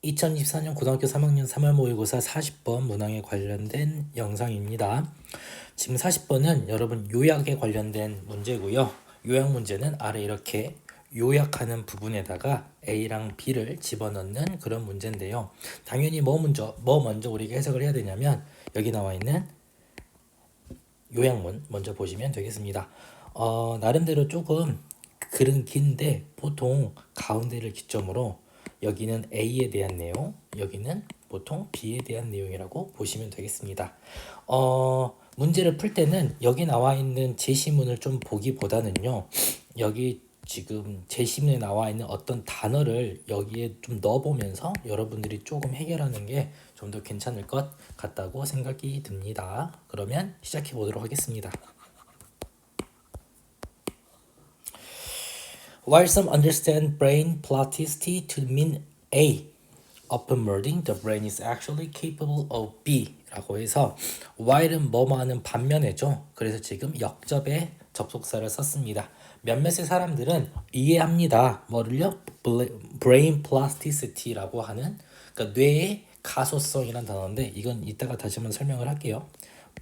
2024년 고등학교 3학년 3월 모의고사 40번 문항에 관련된 영상입니다. 지금 40번은 여러분 요약에 관련된 문제고요. 요약 문제는 아래 이렇게 요약하는 부분에다가 A랑 B를 집어넣는 그런 문제인데요. 당연히 뭐 먼저 우리가 해석을 해야 되냐면 여기 나와 있는 요약문 먼저 보시면 되겠습니다. 나름대로 조금 글은 긴데 보통 가운데를 기점으로 여기는 A에 대한 내용, 여기는 보통 B에 대한 내용이라고 보시면 되겠습니다. 문제를 풀 때는 여기 나와 있는 제시문을 좀 보기보다는요. 여기 지금 제시문에 나와 있는 어떤 단어를 여기에 좀 넣어보면서 여러분들이 조금 해결하는 게 좀 더 괜찮을 것 같다고 생각이 듭니다. 그러면 시작해 보도록 하겠습니다. While some understand brain plasticity to mean A, upon merging, the brain is actually capable of B 라고 해서 while은 뭐뭐하는 반면에죠. 그래서 지금 역접의 접속사를 썼습니다. 몇몇의 사람들은 이해합니다. 뭐를요? brain plasticity라고 하는 그러니까 뇌의 가소성이란 단어인데 이건 이따가 다시 한번 설명을 할게요.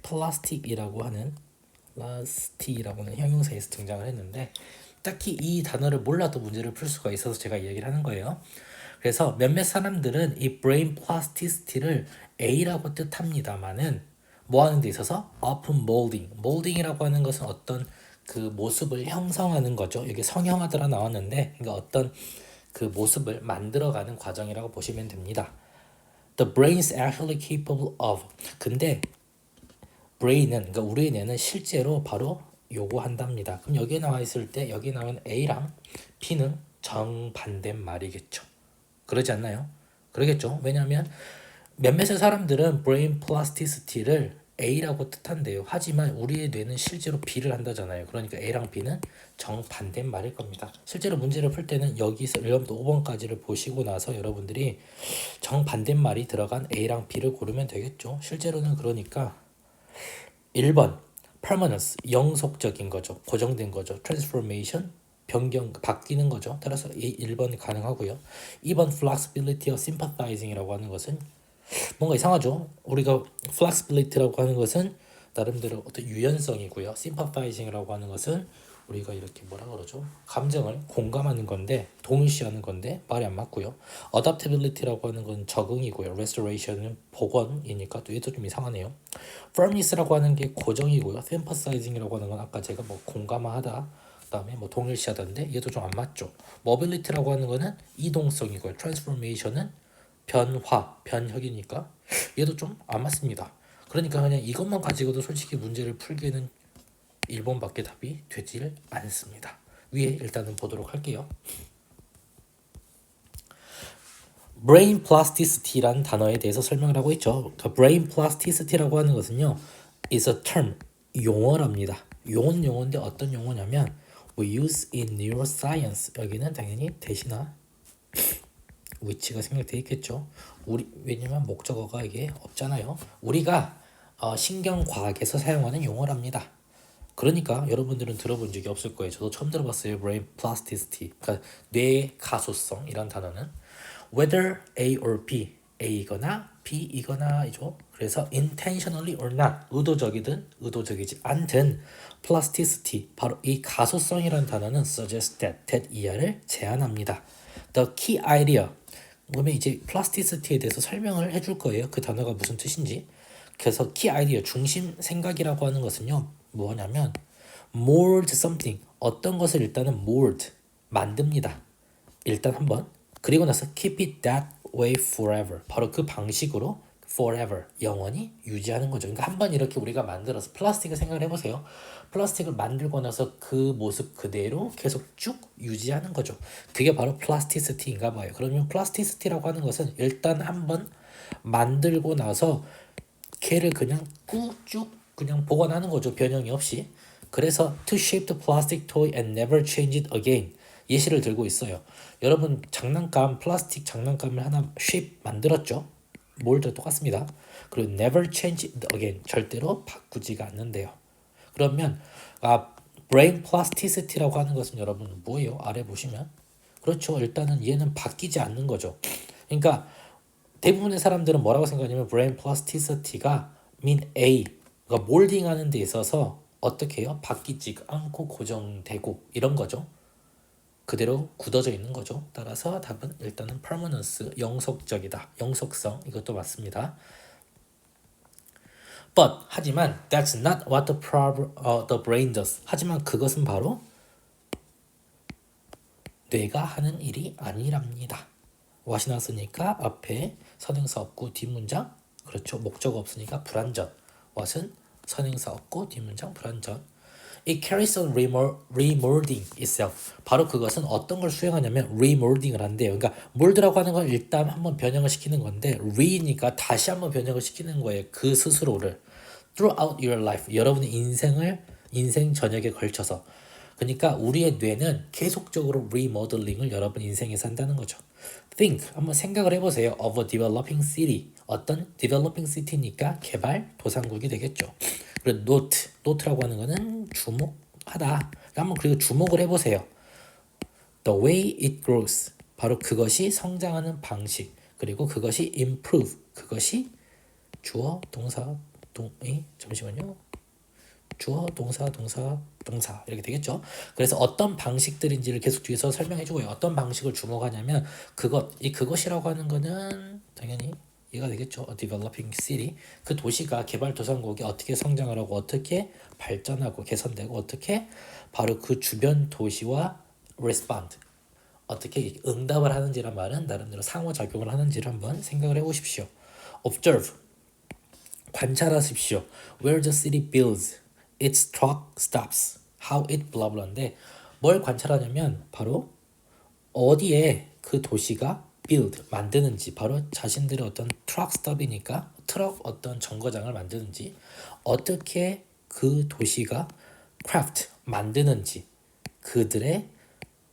플라스틱이라고 하는 플라스틱이라고는 형용사에서 등장을 했는데 딱히 이 단어를 몰라도 문제를 풀 수가 있어서 제가 이 얘기를 하는 거예요. 그래서 몇몇 사람들은 이 brain plasticity를 A라고 뜻합니다만은 뭐 하는 데 있어서 open molding, molding이라고 하는 것은 어떤 그 모습을 형성하는 거죠. 여기 성형하더라 나왔는데 그러니까 어떤 그 모습을 만들어가는 과정이라고 보시면 됩니다. The brain is actually capable of. 근데 brain은 그러니까 우리의 뇌는 실제로 바로 요거 한답니다. 그럼 여기에 나와 있을 때 여기 나온 A랑 B는 정반대 말이겠죠. 그러지 않나요? 그러겠죠. 왜냐하면 몇몇의 사람들은 brain plasticity를 A라고 뜻한대요. 하지만 우리의 뇌는 실제로 B를 한다잖아요. 그러니까 A랑 B는 정반대 말일 겁니다. 실제로 문제를 풀 때는 여기서 1번부터 5번까지를 보시고 나서 여러분들이 정반대 말이 들어간 A랑 B를 고르면 되겠죠. 실제로는 그러니까 1번 permanence, 영속적인 거죠. 고정된 거죠. transformation, 변경, 바뀌는 거죠. 따라서 1번이 가능하고요. 2번 flexibility or sympathizing이라고 하는 것은 뭔가 이상하죠. 우리가 flexibility라고 하는 것은 나름대로 어떤 유연성이고요. sympathizing이라고 하는 것은 우리가 이렇게 뭐라 그러죠? 감정을 공감하는 건데 동일시하는 건데 말이 안 맞고요. adaptability라고 하는 건 적응이고요. restoration은 복원이니까 또 얘도 좀 이상하네요. firmness라고 하는 게 고정이고요. sympathizing이라고 하는 건 아까 제가 뭐 공감하다 그다음에 뭐 동일시하던데 얘도 좀 안 맞죠. mobility라고 하는 거는 이동성이고요. transformation은 변화, 변혁이니까 얘도 좀 안 맞습니다. 그러니까 그냥 이것만 가지고도 솔직히 문제를 풀기에는 1번밖에 답이 되질 않습니다. 위에 일단은 보도록 할게요. brain plasticity라는 단어에 대해서 설명을 하고 있죠. 그 brain plasticity라고 하는 것은요, is a term, 용어랍니다. 용어인데 어떤 용어냐면 we use in neuroscience. 여기는 당연히 대신나 위치가 생략되어 있겠죠. 왜냐면 목적어가 이게 없잖아요. 우리가 신경과학에서 사용하는 용어랍니다. 그러니까 여러분들은 들어본 적이 없을 거예요. 저도 처음 들어봤어요. brain plasticity. 그러니까 뇌 가소성 이란 단어는 whether A or B, A이거나 B이거나이죠. 그래서 intentionally or not, 의도적이든 의도적이지 않든 plasticity, 바로 이 가소성이라는 단어는 suggest that 이하를 제안합니다. The key idea, 그러면 이제 플라스티시티에 대해서 설명을 해줄 거예요. 그 단어가 무슨 뜻인지. 그래서 key idea, 중심 생각이라고 하는 것은요. 뭐냐면 mold something, 어떤 것을 일단은 mold, 만듭니다. 일단 한번. 그리고 나서 keep it that way forever, 바로 그 방식으로 forever, 영원히 유지하는 거죠. 그러니까 한번 이렇게 우리가 만들어서 플라스틱을 생각을 해보세요. 플라스틱을 만들고 나서 그 모습 그대로 계속 쭉 유지하는 거죠. 그게 바로 플라스티시티인가 봐요. 그러면 플라스티시티라고 하는 것은 일단 한번 만들고 나서 걔를 그냥 쭉 그냥 보관하는 거죠. 변형이 없이. 그래서 to shape the plastic toy and never change it again. 예시를 들고 있어요. 여러분 장난감, 플라스틱 장난감을 하나 shape 만들었죠. 몰드 똑같습니다. 그리고 never change it again. 절대로 바꾸지가 않는데요. 그러면 brain plasticity라고 하는 것은 여러분 뭐예요? 아래 보시면. 그렇죠. 일단은 얘는 바뀌지 않는 거죠. 그러니까 대부분의 사람들은 뭐라고 생각하냐면 brain plasticity가 mean A, 그러니까 몰딩하는 데 있어서 어떻게 해요? 바뀌지 않고 고정되고 이런 거죠. 그대로 굳어져 있는 거죠. 따라서 답은 일단은 permanence, 영속적이다. 영속성, 이것도 맞습니다. But 하지만 that's not what the brain does. 하지만 그것은 바로 뇌가 하는 일이 아니랍니다. what이 나왔으니까 앞에 선행사 없고 뒷문장, 그렇죠. 목적 없으니까 불완전. what은 선행사 없고 뒷문장 불완전. It carries on remolding itself. 바로 그것은 어떤 걸 수행하냐면 remolding을 한대요. 그러니까 몰드라고 하는 건 일단 한번 변형을 시키는 건데 re니까 다시 한번 변형을 시키는 거예요. 그 스스로를 throughout your life. 여러분의 인생 전역에 걸쳐서. 그러니까 우리의 뇌는 계속적으로 remodeling을 여러분 인생에서 한다는 거죠. Think, 한번 생각을 해보세요. Of a developing city. 어떤 developing city니까 개발 도상국이 되겠죠. 그리고 note라고 하는 거는 주목하다. 한번 그리고 주목을 해보세요. The way it grows. 바로 그것이 성장하는 방식. 그리고 그것이 improve. 그것이 주어, 동사, 잠시만요. 주어, 동사 이렇게 되겠죠. 그래서 어떤 방식들인지를 계속 뒤에서 설명해주고요. 어떤 방식을 주목하냐면 그것이라고 하는 거는 당연히 이해가 되겠죠. A developing city. 그 도시가 개발도상국이 어떻게 성장을 하고 어떻게 발전하고 개선되고 어떻게 바로 그 주변 도시와 respond, 어떻게 응답을 하는지란 말은 나름대로 상호작용을 하는지를 한번 생각을 해보십시오. Observe, 관찰하십시오. Where the city builds, its truck stops, how it 블라블라인데 뭘 관찰하냐면 바로 어디에 그 도시가 build, 만드는지, 바로 자신들의 어떤 truck stop이니까 트럭 어떤 정거장을 만드는지, 어떻게 그 도시가 craft, 만드는지, 그들의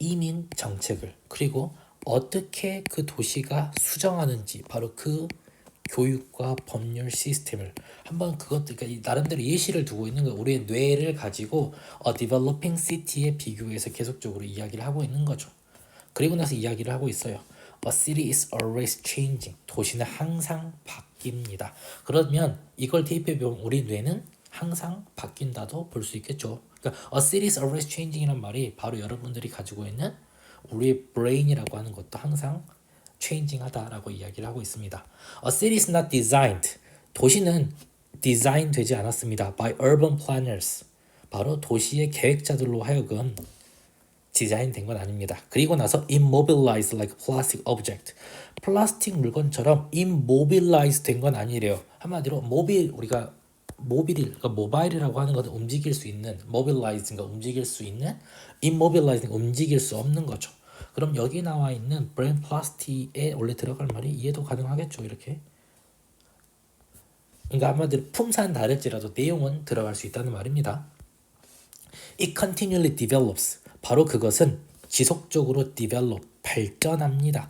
이민 정책을, 그리고 어떻게 그 도시가 수정하는지, 바로 그 교육과 법률 시스템을 한번 그것들, 그러니까 나름대로 예시를 두고 있는 거, 우리의 뇌를 가지고 developing city에 비교해서 계속적으로 이야기를 하고 있는 거죠. 그리고 나서 이야기를 하고 있어요. A city is always changing. 도시는 항상 바뀝니다. 그러면 이걸 대입해 보면 우리 뇌는 항상 바뀐다도 볼 수 있겠죠. 그러니까 a city is always changing이란 말이 바로 여러분들이 가지고 있는 우리의 brain이라고 하는 것도 항상 changing하다라고 이야기를 하고 있습니다. A city is not designed. 도시는 디자인 되지 않았습니다. By urban planners. 바로 도시의 계획자들로 하여금 디자인된 건 아닙니다. 그리고 나서 immobilized like plastic object. 플라스틱 물건처럼 immobilized 된 건 아니래요. 한마디로 우리가 그러니까 모바일이라고 하는 것은 움직일 수 있는, mobilized가 움직일 수 있는, immobilized가 움직일 수 없는 거죠. 그럼 여기 나와 있는 brain plastic에 원래 들어갈 말이 이해도 가능하겠죠. 이렇게. 그러니까 한마디로 품사는 다를지라도 내용은 들어갈 수 있다는 말입니다. It continually develops. 바로 그것은 지속적으로 develop, 발전합니다.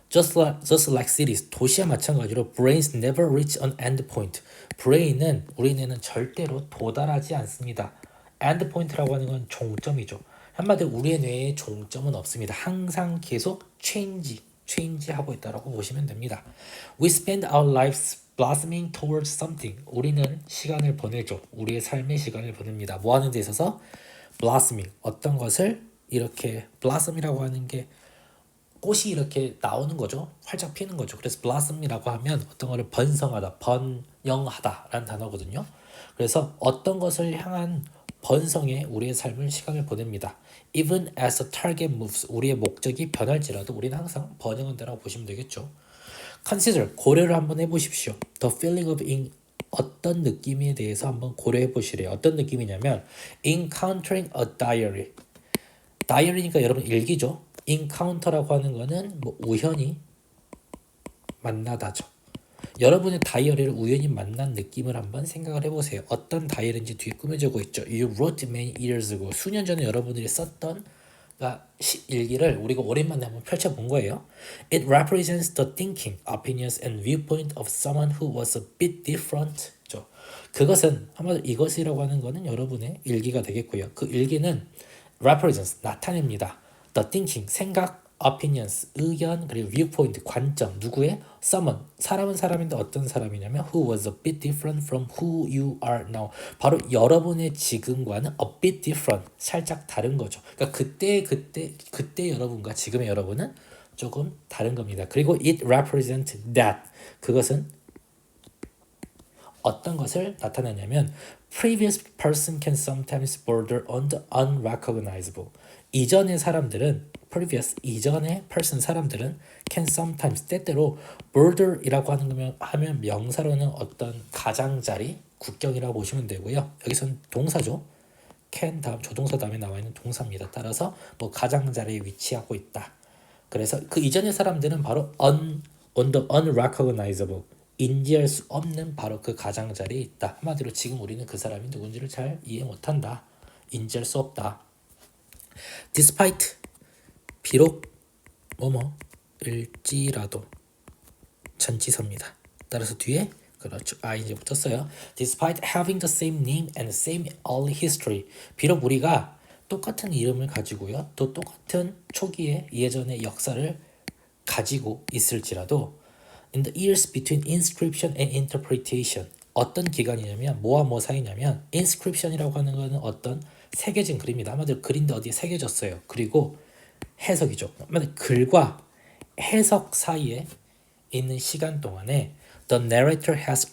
Just like cities, 도시와 마찬가지로 brains never reach an end point. brain은 우리 뇌는 절대로 도달하지 않습니다. end point라고 하는 건 종점이죠. 한마디로 우리의 뇌에 종점은 없습니다. 항상 계속 change하고 있다라고 보시면 됩니다. We spend our lives blossoming towards something. 우리는 시간을 보내죠. 우리의 삶의 시간을 보냅니다. 뭐 하는 데 있어서? blossoming, 어떤 것을 이렇게 blossom이라고 하는 게 꽃이 이렇게 나오는 거죠. 활짝 피는 거죠. 그래서 blossom이라고 하면 어떤 것을 번성하다, 번영하다라는 단어거든요. 그래서 어떤 것을 향한 번성에 우리의 삶을 시간을 보냅니다. Even as the target moves, 우리의 목적이 변할지라도 우리는 항상 번영한다라고 보시면 되겠죠. Consider, 고려를 한번 해보십시오. The feeling of 어떤 느낌에 대해서 한번 고려해 보시래요. 어떤 느낌이냐면 encountering a diary. 다이어리니까 여러분 일기죠. encounter라고 하는 거는 뭐 우연히 만나다죠. 여러분의 다이어리를 우연히 만난 느낌을 한번 생각을 해보세요. 어떤 다이어리인지 뒤에 꾸며지고 있죠. You wrote many years ago. 수년 전에 여러분들이 썼던 일기를 우리가 오랜만에 한번 펼쳐본 거예요. It represents the thinking, opinions, and viewpoint of someone who was a bit different. 그것은 한마디로 이것이라고 하는 거는 여러분의 일기가 되겠고요. 그 일기는 represents, 나타냅니다. The thinking, 생각, opinions, 의견, 그리고 viewpoint, 관점, 누구의? someone, 사람은 사람인데 어떤 사람이냐면 who was a bit different from who you are now. 바로 여러분의 지금과는 a bit different, 살짝 다른 거죠. 그러니까 그때 여러분과 지금의 여러분은 조금 다른 겁니다. 그리고 it represents that, 그것은 어떤 것을 나타내냐면 previous person can sometimes border on the unrecognizable. 이전의 사람들은 이전의 person 사람들은 can sometimes 때때로 border이라고 하면 명사로는 어떤 가장자리, 국경이라고 보시면 되고요. 여기서는 동사죠. can 다음 조동사 다음에 나와 있는 동사입니다. 따라서 뭐 가장자리에 위치하고 있다. 그래서 그 이전의 사람들은 바로 on the unrecognizable, 인지할 수 없는 바로 그 가장자리에 있다. 한마디로 지금 우리는 그 사람이 누군지를 잘 이해 못한다. 인지할 수 없다. despite, 비록 뭐뭐일지라도 전치사입니다. 따라서 뒤에 그렇죠. 이제 붙었어요. Despite having the same name and same early history. 비록 우리가 똑같은 이름을 가지고요. 또 똑같은 초기의 예전의 역사를 가지고 있을지라도 in the years between inscription and interpretation. 어떤 기간이냐면 뭐와 뭐 사이냐면 inscription이라고 하는 것은 어떤 새겨진 글입니다. 한마디로 글인데 어디에 새겨졌어요. 그리고 해석이죠. 글과 해석 사이에 있는 시간 동안에 the narrator has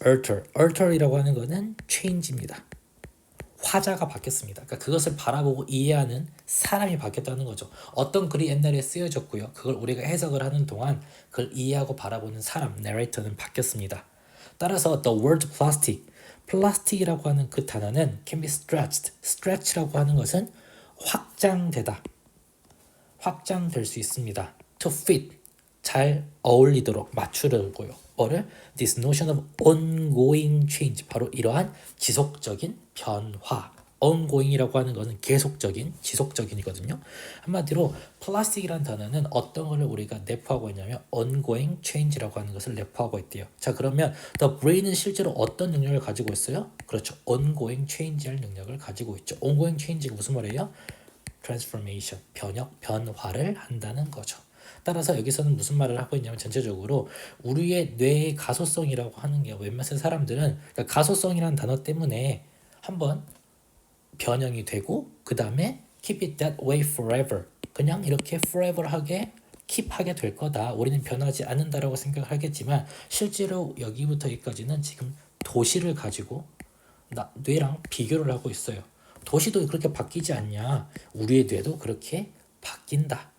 altered이라고 하는 것은 change입니다. 화자가 바뀌었습니다. 그러니까 그것을 바라보고 이해하는 사람이 바뀌었다는 거죠. 어떤 글이 옛날에 쓰여졌고요. 그걸 우리가 해석을 하는 동안 그걸 이해하고 바라보는 사람, narrator는 바뀌었습니다. 따라서 the word plastic, 플라스틱이라고 하는 그 단어는 can be stretch라고 하는 것은 확장되다, 확장될 수 있습니다. to fit, 잘 어울리도록 맞추려고요. 뭐를? This notion of ongoing change, 바로 이러한 지속적인 변화. ongoing이라고 하는 것은 계속적인, 지속적인이거든요. 한마디로 플라스틱이라는 단어는 어떤 걸 우리가 내포하고 있냐면 ongoing change라고 하는 것을 내포하고 있대요. 자, 그러면 the brain은 실제로 어떤 능력을 가지고 있어요? 그렇죠. ongoing change할 능력을 가지고 있죠. ongoing change가 무슨 말이에요? transformation, 변화를 한다는 거죠. 따라서 여기서는 무슨 말을 하고 있냐면 전체적으로 우리의 뇌의 가소성이라고 하는 게 웬만한 사람들은 그러니까 가소성이라는 단어 때문에 한번 변형이 되고 그 다음에 keep it that way forever, 그냥 이렇게 forever하게 keep하게 될 거다. 우리는 변하지 않는다라고 생각을 하겠지만 실제로 여기부터 여기까지는 지금 도시를 가지고 뇌랑 비교를 하고 있어요. 도시도 그렇게 바뀌지 않냐? 우리의 뇌도 그렇게 바뀐다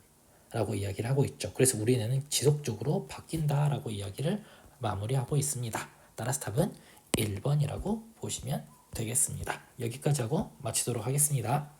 라고 이야기를 하고 있죠. 그래서 우리 뇌는 지속적으로 바뀐다 라고 이야기를 마무리하고 있습니다. 따라서 답은 1번이라고 보시면 되겠습니다. 여기까지 하고 마치도록 하겠습니다.